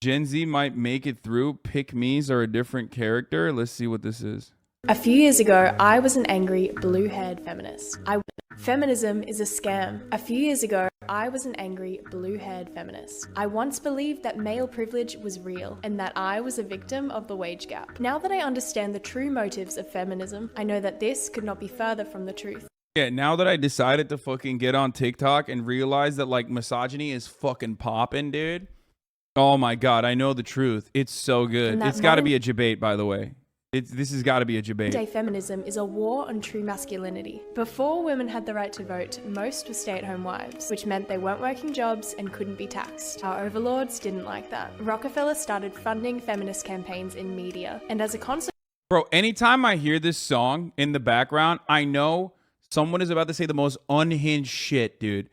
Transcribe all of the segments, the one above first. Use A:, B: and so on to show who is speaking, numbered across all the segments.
A: Gen Z might make it through. Pick me's are a different character. Let's see what this is.
B: A few years ago, I was an angry, blue-haired feminist. Feminism is a scam. A few years ago, I was an angry, blue-haired feminist. I once believed that male privilege was real and that I was a victim of the wage gap. Now that I understand the true motives of feminism, I know that this could not be further from the truth.
A: Yeah, now that I decided to fucking get on TikTok and realize that like misogyny is fucking popping, dude. Oh my God, I know the truth. It's so good. It's got to be a debate, by the way. This has got to be a debate.
B: Modern-day feminism is a war on true masculinity. Before women had the right to vote, most were stay-at-home wives, which meant they weren't working jobs and couldn't be taxed. Our overlords didn't like that. Rockefeller started funding feminist campaigns in media, and as a consequence...
A: Bro, anytime I hear this song in the background, I know someone is about to say the most unhinged shit, dude.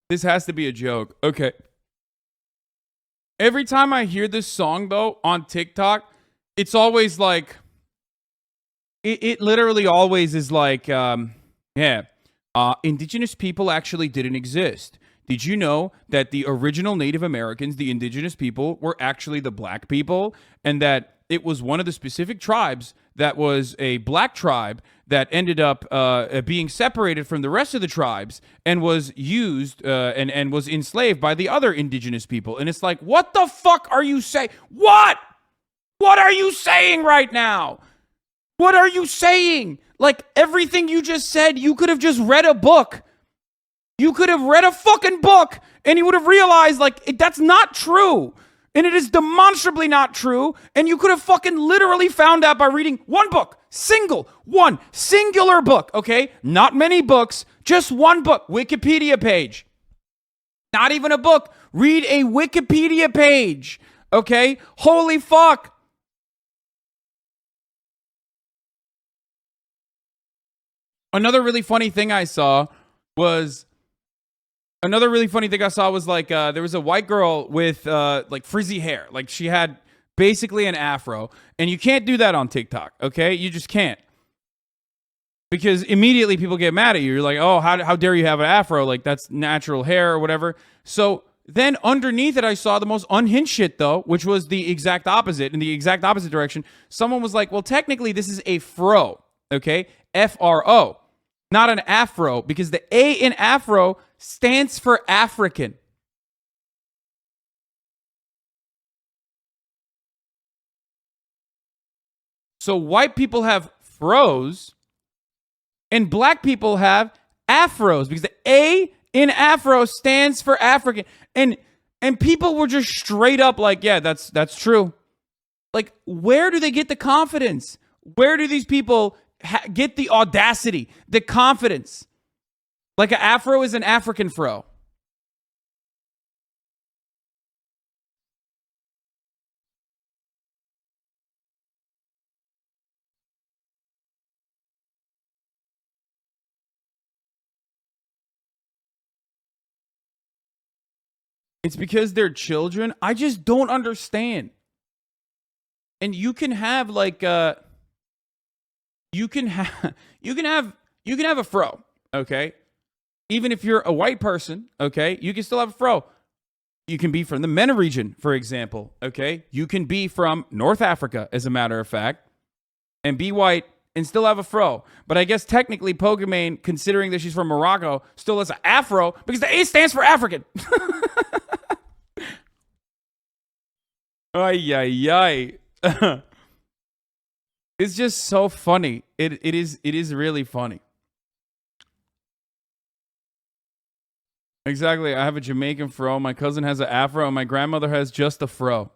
A: This has to be a joke. Okay. Every time I hear this song, though, on TikTok, it's always like, it literally always is like, indigenous people actually didn't exist. Did you know that the original Native Americans, the indigenous people, were actually the black people? And that it was one of the specific tribes that was a black tribe that ended up being separated from the rest of the tribes and was used and was enslaved by the other indigenous people. And it's like, what the fuck are you saying? What? What are you saying right now? What are you saying? Like, everything you just said, you could have just read a book. You could have read a fucking book and you would have realized, like, that's not true. And it is demonstrably not true. And you could have fucking literally found out by reading one book. Singular book, okay? Not many books, just one book. Wikipedia page. Not even a book. Read a Wikipedia page, okay? Holy fuck. Another really funny thing I saw was like there was a white girl with like frizzy hair. Like she had basically an afro. And you can't do that on TikTok, okay? You just can't. Because immediately people get mad at you. You're like, oh, how dare you have an afro? Like that's natural hair or whatever. So then underneath it, I saw the most unhinged shit though, which was the exact opposite, in the exact opposite direction. Someone was like, well, technically this is a fro, okay? F-R-O. Not an afro, because the A in afro stands for African. So white people have fros and black people have afros because the A in afro stands for African. And people were just straight up like, yeah, that's true. Like, where do they get the confidence? Where do these people get the audacity, the confidence? Like an afro is an African fro. It's because they're children. I just don't understand. And you can have like you can have a fro, okay? Even if you're a white person, okay, you can still have a fro. You can be from the MENA region, for example, okay? You can be from North Africa, as a matter of fact, and be white and still have a fro. But I guess technically Pokimane, considering that she's from Morocco, still has an afro because the A stands for African. Ay, ay, ay. It's just so funny. It is really funny. Exactly. I have a Jamaican fro. My cousin has an afro, and my grandmother has just a fro.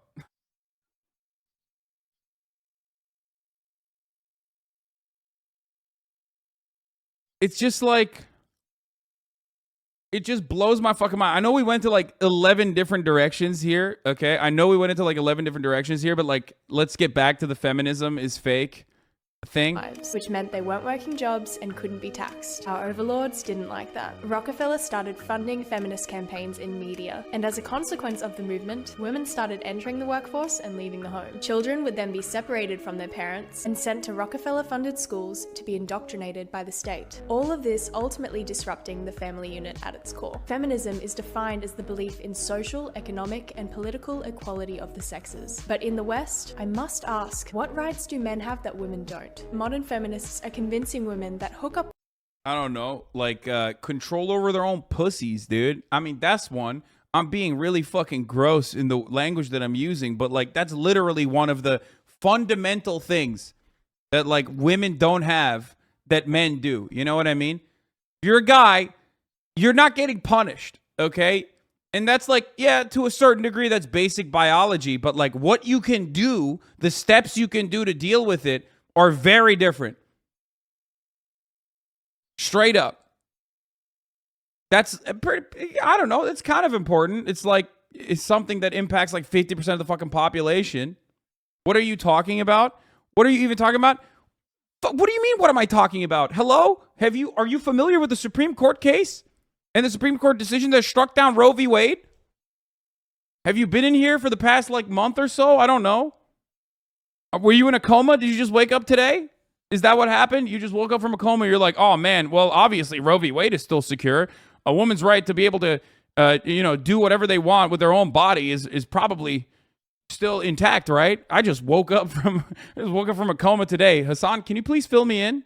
A: It's just like, it just blows my fucking mind. I know we went to like 11 different directions here, okay? I know we went into like 11 different directions here, but like, let's get back to the feminism is fake. thing.
B: lives, which meant they weren't working jobs and couldn't be taxed. Our overlords didn't like that. Rockefeller started funding feminist campaigns in media, and as a consequence of the movement, women started entering the workforce and leaving the home. Children would then be separated from their parents and sent to Rockefeller-funded schools to be indoctrinated by the state. All of this ultimately disrupting the family unit at its core. Feminism is defined as the belief in social, economic, and political equality of the sexes. But in the West, I must ask, what rights do men have that women don't? Modern feminists are convincing women that hookup,
A: I don't know, like control over their own pussies, dude. I mean, that's one. I'm being really fucking gross in the language that I'm using, but like that's literally one of the fundamental things that like women don't have that men do. You know what I mean? If you're a guy, you're not getting punished, okay? And that's like, yeah, to a certain degree, that's basic biology, but like what you can do, the steps you can do to deal with it are very different. Straight up. That's pretty, I don't know, that's kind of important. It's like, it's something that impacts like 50% of the fucking population. What are you talking about? What are you even talking about? What do you mean, what am I talking about? Hello? Are you familiar with the Supreme Court case and the Supreme Court decision that struck down Roe v. Wade? Have you been in here for the past like month or so? I don't know. Were you in a coma? Did you just wake up today? Is that what happened? You just woke up from a coma. You're like, oh man, well, obviously Roe v. Wade is still secure. A woman's right to be able to, do whatever they want with their own body is probably still intact, right? I just woke up from a coma today. Hasan, can you please fill me in?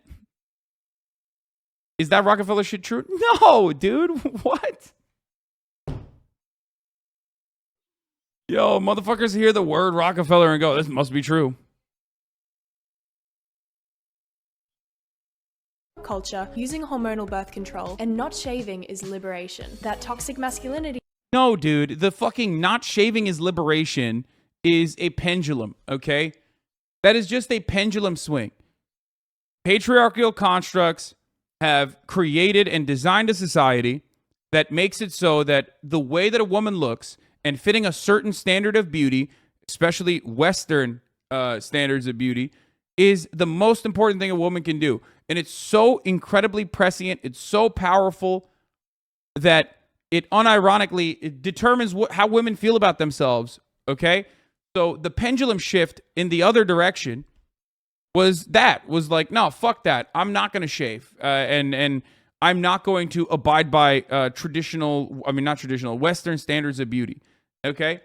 A: Is that Rockefeller shit true? No, dude. What? Yo, motherfuckers hear the word Rockefeller and go, this must be true.
B: culture, using hormonal birth control, and not shaving is liberation. That toxic masculinity.
A: No, dude, the fucking not shaving is liberation is a pendulum, okay? That is just a pendulum swing. Patriarchal constructs have created and designed a society that makes it so that the way that a woman looks and fitting a certain standard of beauty, especially Western standards of beauty, is the most important thing a woman can do. And it's so incredibly prescient, it's so powerful that it unironically determines how women feel about themselves, okay? So the pendulum shift in the other direction was like, no, fuck that. I'm not going to shave. And I'm not going to abide by Western standards of beauty, okay?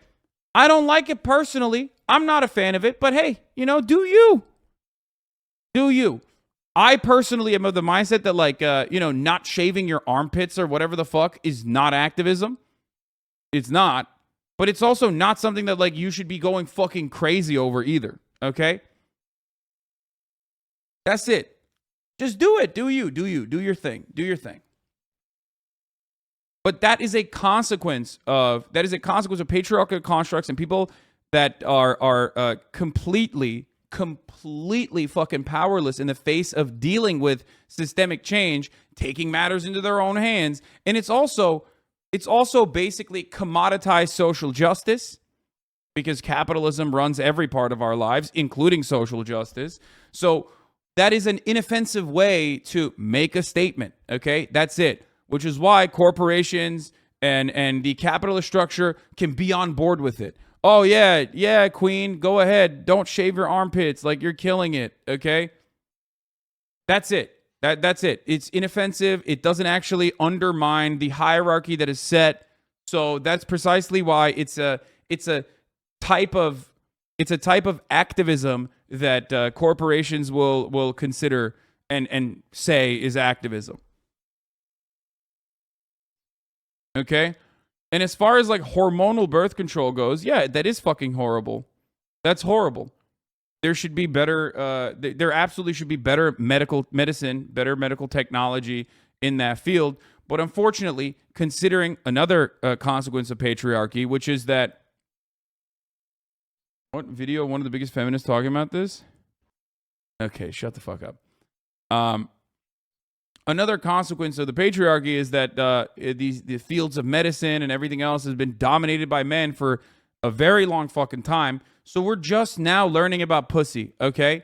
A: I don't like it personally. I'm not a fan of it, but hey, do you. Do you. I personally am of the mindset that not shaving your armpits or whatever the fuck is not activism. It's not. But it's also not something that you should be going fucking crazy over either, okay? That's it. Just do it. Do you. Do your thing. Do your thing. But that is a consequence of patriarchal constructs and people that are completely fucking powerless in the face of dealing with systemic change, taking matters into their own hands. And it's also basically commoditized social justice, because capitalism runs every part of our lives, including social justice. So that is an inoffensive way to make a statement, okay? That's it. Which is why corporations and the capitalist structure can be on board with it. Oh, yeah, queen, go ahead. Don't shave your armpits like you're killing it, okay? That's it. That's it. It's inoffensive. It doesn't actually undermine the hierarchy that is set. So that's precisely why it's a type of activism that corporations will consider and say is activism. Okay? And as far as hormonal birth control goes, yeah, that is fucking horrible. That's horrible. There should be better, there absolutely should be better medical technology in that field. But unfortunately, considering another consequence of patriarchy, which is that, what video, one of the biggest feminists talking about this? Okay, shut the fuck up. Another consequence of the patriarchy is that the fields of medicine and everything else has been dominated by men for a very long fucking time. So we're just now learning about pussy, okay?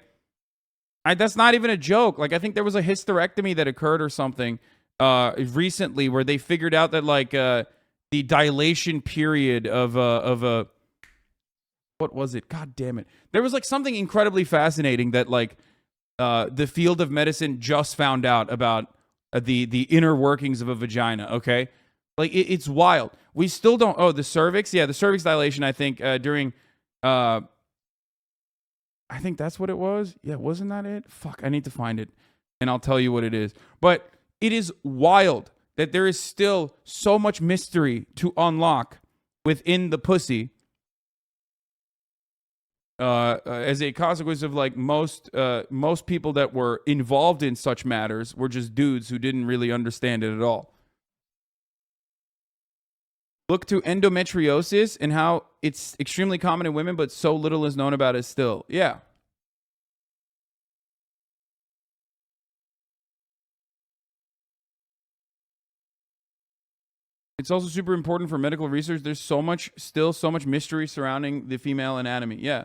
A: That's not even a joke. Like, I think there was a hysterectomy that occurred or something recently where they figured out that like the dilation period of a what was it? God damn it. There was like something incredibly fascinating that like the field of medicine just found out about the inner workings of a vagina, okay? Like it's wild. We still don't the cervix. Yeah, the cervix dilation, I think during I think that's what it was. Yeah, wasn't that it? Fuck, I need to find it and I'll tell you what it is. But it is wild that there is still so much mystery to unlock within the pussy as a consequence of like most people that were involved in such matters were just dudes who didn't really understand it at all. Look to endometriosis and how it's extremely common in women, but so little is known about it still. Yeah. It's also super important for medical research. There's still so much mystery surrounding the female anatomy. Yeah.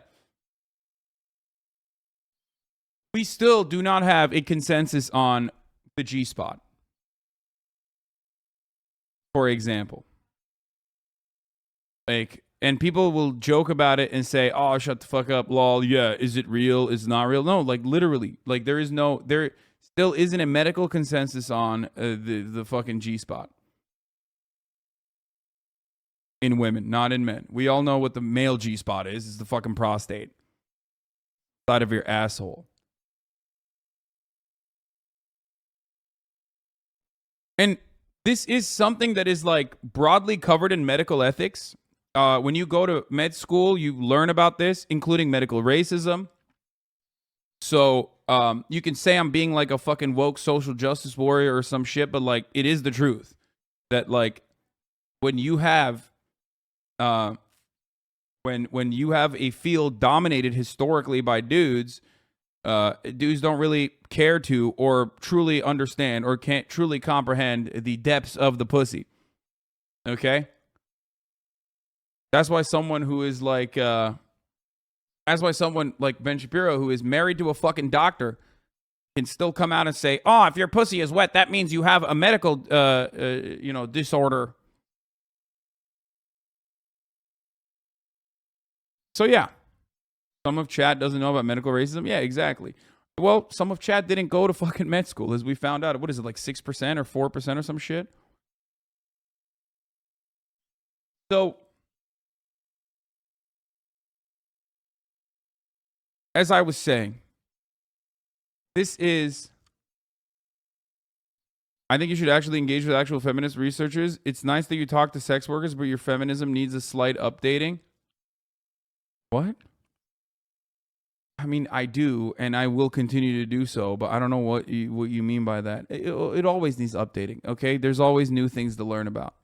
A: We still do not have a consensus on the G-spot, for example. Like, and people will joke about it and say, "Oh, shut the fuck up, lol. Yeah, is it real? Is it not real?" No, like literally, like there still isn't a medical consensus on the fucking G-spot in women, not in men. We all know what the male G-spot is. It's the fucking prostate, side of your asshole. And this is something that is like broadly covered in medical ethics. When you go to med school, you learn about this, including medical racism. So you can say I'm being like a fucking woke social justice warrior or some shit, but like it is the truth that like when you have when you have a field dominated historically by dudes, dudes don't really care to or truly understand or can't truly comprehend the depths of the pussy. Okay? That's why someone who is like that's why someone like Ben Shapiro, who is married to a fucking doctor, can still come out and say, "Oh, if your pussy is wet, that means you have a medical disorder." So yeah. Some of chat doesn't know about medical racism. Yeah, exactly. Well, some of chat didn't go to fucking med school, as we found out. What is it, like 6% or 4% or some shit? So, as I was saying, I think you should actually engage with actual feminist researchers. It's nice that you talk to sex workers, but your feminism needs a slight updating. What? I mean, I do, and I will continue to do so, but I don't know what you mean by that. It always needs updating, okay? There's always new things to learn about.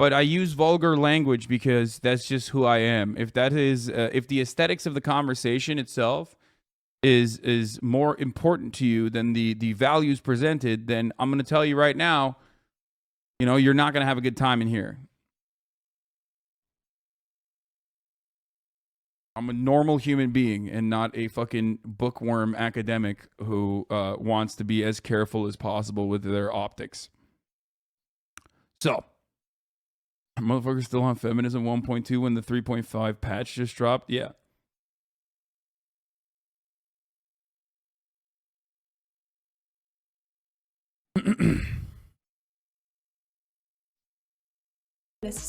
A: But I use vulgar language because that's just who I am. If that is, if the aesthetics of the conversation itself is more important to you than the values presented, then I'm going to tell you right now, you're not going to have a good time in here. I'm a normal human being and not a fucking bookworm academic who wants to be as careful as possible with their optics. So, motherfuckers still on feminism 1.2 when the 3.5 patch just dropped? Yeah.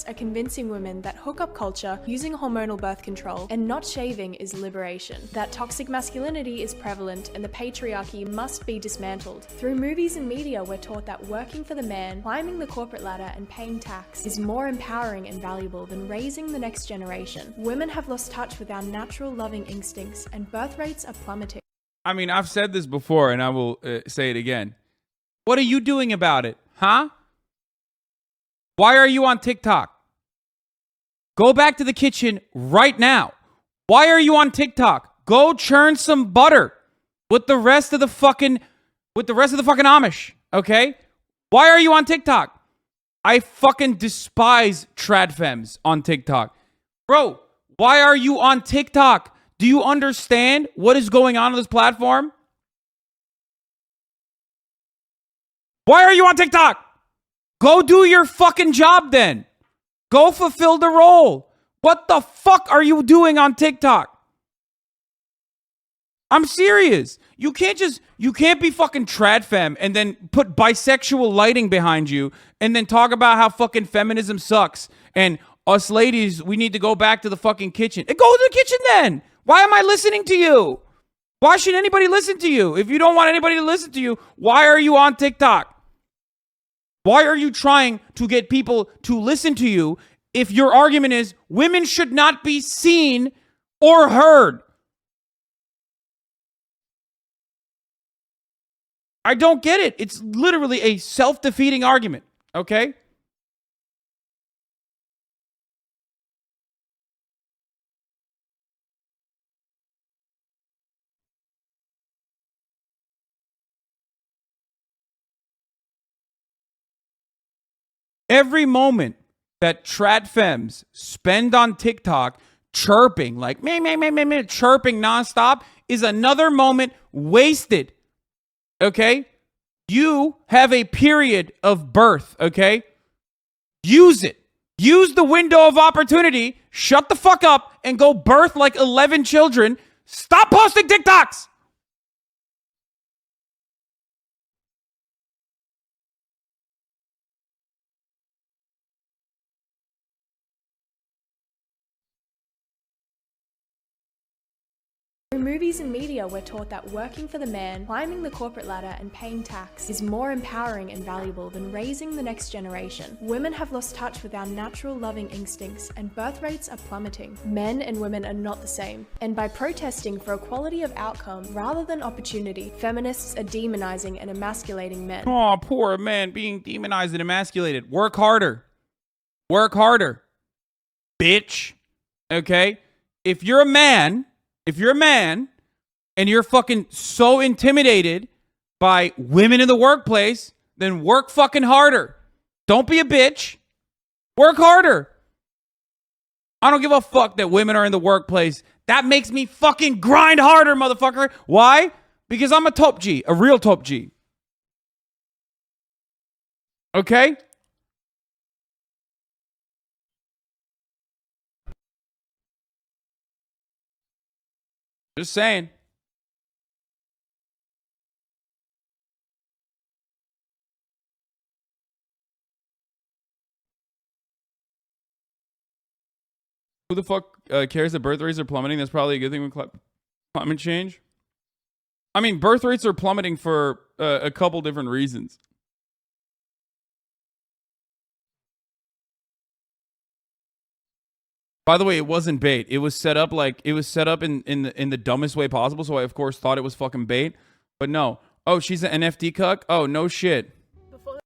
B: Are convincing women that hookup culture, using hormonal birth control, and not shaving is liberation. That toxic masculinity is prevalent and the patriarchy must be dismantled. Through movies and media, we're taught that working for the man, climbing the corporate ladder, and paying tax is more empowering and valuable than raising the next generation. Women have lost touch with our natural loving instincts and birth rates are plummeting.
A: I mean, I've said this before and I will say it again. What are you doing about it? Huh? Why are you on TikTok? Go back to the kitchen right now. Why are you on TikTok? Go churn some butter with the rest of the fucking Amish, okay? Why are you on TikTok? I fucking despise trad femmes on TikTok. Bro, why are you on TikTok? Do you understand what is going on this platform? Why are you on TikTok? Go do your fucking job then. Go fulfill the role. What the fuck are you doing on TikTok? I'm serious. You can't be fucking trad femme and then put bisexual lighting behind you and then talk about how fucking feminism sucks and us ladies, we need to go back to the fucking kitchen. And go to the kitchen then. Why am I listening to you? Why should anybody listen to you? If you don't want anybody to listen to you, why are you on TikTok? Why are you trying to get people to listen to you if your argument is women should not be seen or heard? I don't get it. It's literally a self-defeating argument, okay? Every moment that trad femmes spend on TikTok chirping, like meh, chirping nonstop, is another moment wasted. Okay? You have a period of birth, okay? Use it. Use the window of opportunity, shut the fuck up, and go birth like 11 children. Stop posting TikToks!
B: Through movies and media, we're taught that working for the man, climbing the corporate ladder, and paying tax is more empowering and valuable than raising the next generation. Women have lost touch with our natural loving instincts, and birth rates are plummeting. Men and women are not the same. And by protesting for equality of outcome rather than opportunity, feminists are demonizing and emasculating men.
A: Oh, poor man being demonized and emasculated. Work harder. Work harder. Bitch. Okay? If you're a man and you're fucking so intimidated by women in the workplace, then work fucking harder. Don't be a bitch. Work harder. I don't give a fuck that women are in the workplace. That makes me fucking grind harder, motherfucker. Why? Because I'm a top G, a real top G. Okay? Just saying. Who the fuck cares that birth rates are plummeting? That's probably a good thing with climate change. I mean, birth rates are plummeting for a couple different reasons. By the way, it wasn't bait. It was set up in the dumbest way possible. So I of course thought it was fucking bait. But no. Oh, she's an NFT cuck? Oh, no shit.
C: Before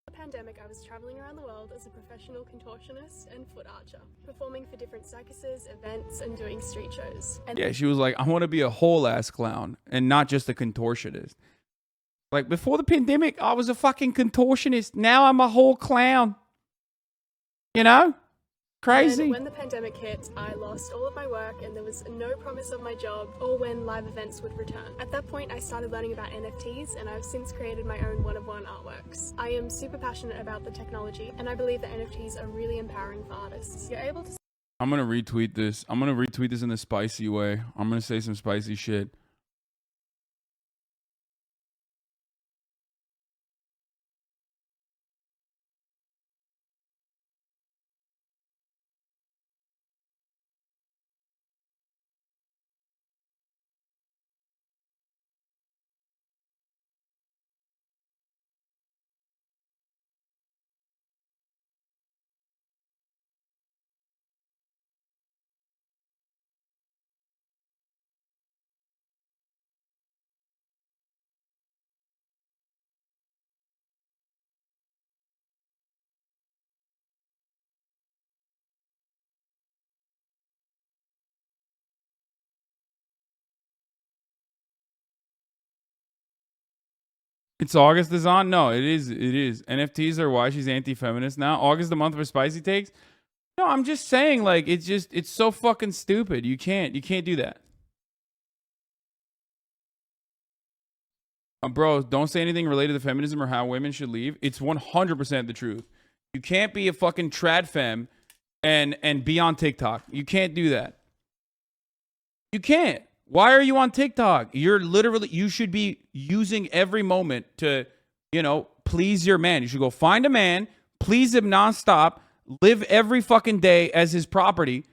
C: the pandemic, I was traveling around the world as a professional contortionist and foot archer, performing for different circuses, events, and doing street shows. And
A: yeah, she was like, I want to be a whole ass clown and not just a contortionist. Like, before the pandemic, I was a fucking contortionist. Now I'm a whole clown. You know? Crazy.
C: And when the pandemic hit, I lost all of my work and there was no promise of my job or when live events would return. At that point, I started learning about NFTs and I've since created my own one-of-one artworks. I am super passionate about the technology and I believe that NFTs are really empowering for artists. You're able to...
A: I'm going to retweet this. I'm going to retweet this in a spicy way. I'm going to say some spicy shit. It's August is on? No, it is. It is. NFTs are why she's anti-feminist now. August, the month for spicy takes. No, I'm just saying, like, it's so fucking stupid. You can't do that. Bro, don't say anything related to feminism or how women should leave. It's 100% the truth. You can't be a fucking trad femme and be on TikTok. You can't do that. You can't. Why are you on TikTok? You should be using every moment to, please your man. You should go find a man, please him nonstop, live every fucking day as his property,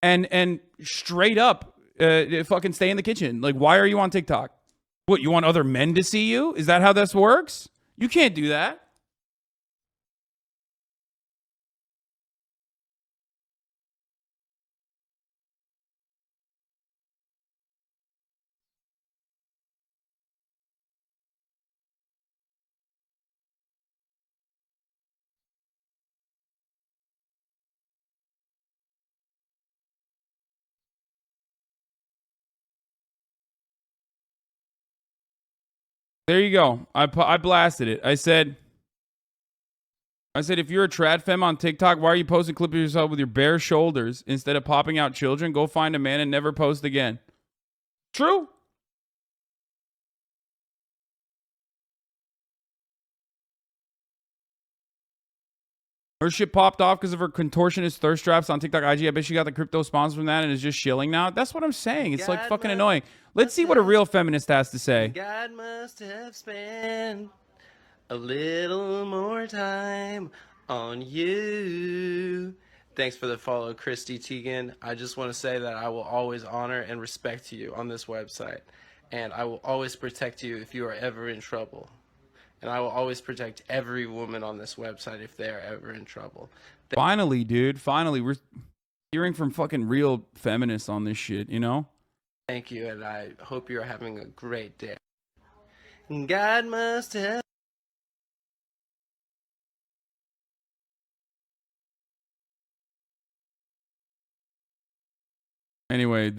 A: and straight up fucking stay in the kitchen. Like, why are you on TikTok? What, you want other men to see you? Is that how this works? You can't do that. There you go. I blasted it. I said, if you're a trad femme on TikTok, why are you posting clips of yourself with your bare shoulders instead of popping out children? Go find a man and never post again. True. Her shit popped off because of her contortionist thirst traps on TikTok IG. I bet she got the crypto sponsor from that and is just shilling now. That's what I'm saying. It's like fucking annoying. Let's see what a real feminist has to say.
D: God must have spent a little more time on you. Thanks for the follow, Christy Teigen. I just want to say that I will always honor and respect you on this website. And I will always protect you if you are ever in trouble. And I will always protect every woman on this website if they are ever in trouble.
A: Finally, dude. Finally, we're hearing from fucking real feminists on this shit,
D: Thank you, and I hope you're having a great day. God must have...
A: Anyway,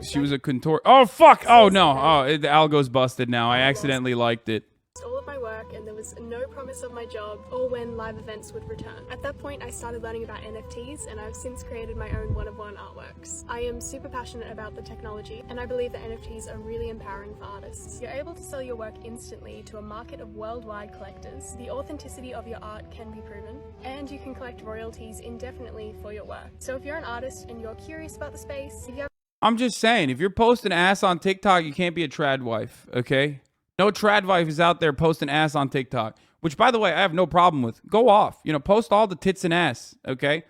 A: she was a contour. Oh, fuck. Oh, no. Oh, the algo's busted now. I accidentally liked it.
C: All of my work, and there was no promise of my job or when live events would return. At that point, I started learning about NFTs, and I've since created my own one-of-one artworks. I am super passionate about the technology, and I believe that NFTs are really empowering for artists. You're able to sell your work instantly to a market of worldwide collectors. The authenticity of your art can be proven, and you can collect royalties indefinitely for your work. So if you're an artist and you're curious about the space, if you have...
A: I'm just saying, if you're posting ass on TikTok, you can't be a trad wife, okay? No trad wife is out there posting ass on TikTok, which, by the way, I have no problem with. Go off. Post all the tits and ass, okay?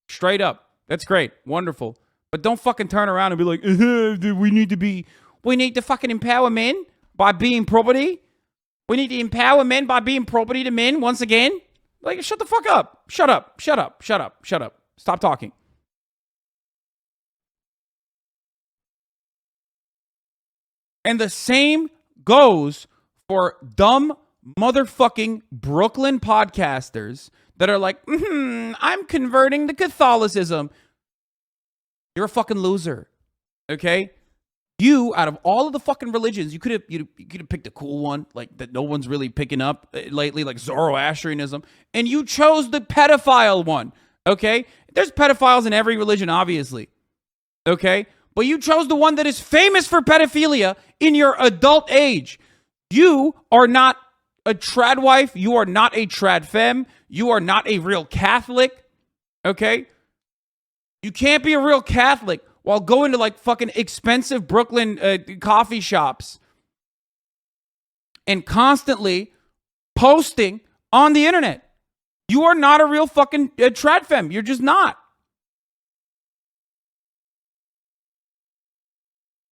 A: Straight up. That's great. Wonderful. But don't fucking turn around and be like, we need to fucking empower men by being property. We need to empower men by being property to men once again. Like, shut the fuck up. Shut up. Shut up. Shut up. Shut up. Stop talking. And the same goes for dumb motherfucking Brooklyn podcasters that are like, I'm converting to Catholicism. You're a fucking loser. Okay? You, out of all of the fucking religions, you could have picked a cool one, like that no one's really picking up lately, like Zoroastrianism, and you chose the pedophile one. Okay? There's pedophiles in every religion, obviously. Okay? But you chose the one that is famous for pedophilia in your adult age. You are not a trad wife. You are not a trad femme. You are not a real Catholic. Okay? You can't be a real Catholic while going to like fucking expensive Brooklyn coffee shops and constantly posting on the internet. You are not a real fucking trad femme. You're just not.